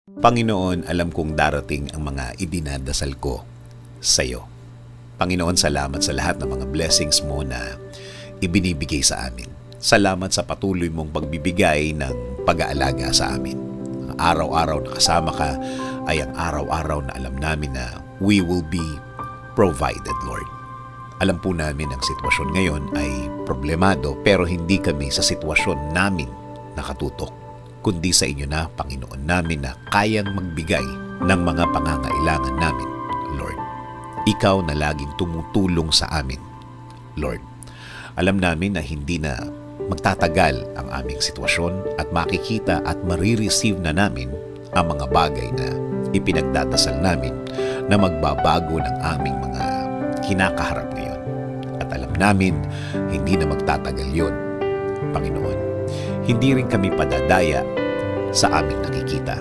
Panginoon, alam kong darating ang mga idinadasal ko sa iyo. Panginoon, salamat sa lahat ng mga blessings mo na ibinibigay sa amin. Salamat sa patuloy mong pagbibigay ng pag-aalaga sa amin. Ang araw-araw na kasama ka ay ang araw-araw na alam namin na we will be provided, Lord. Alam po namin ang sitwasyon ngayon ay problemado pero hindi kami sa sitwasyon namin nakatutok, kundi sa inyo na, Panginoon namin, na kayang magbigay ng mga pangangailangan namin, Lord. Ikaw na laging tumutulong sa amin, Lord. Alam namin na hindi na magtatagal ang aming sitwasyon at makikita at marireceive na namin ang mga bagay na ipinagdadasal namin na magbabago ng aming mga kinakaharap ngayon. At alam namin, hindi na magtatagal yon, Panginoon. Hindi rin kami padadaya sa aming nakikita.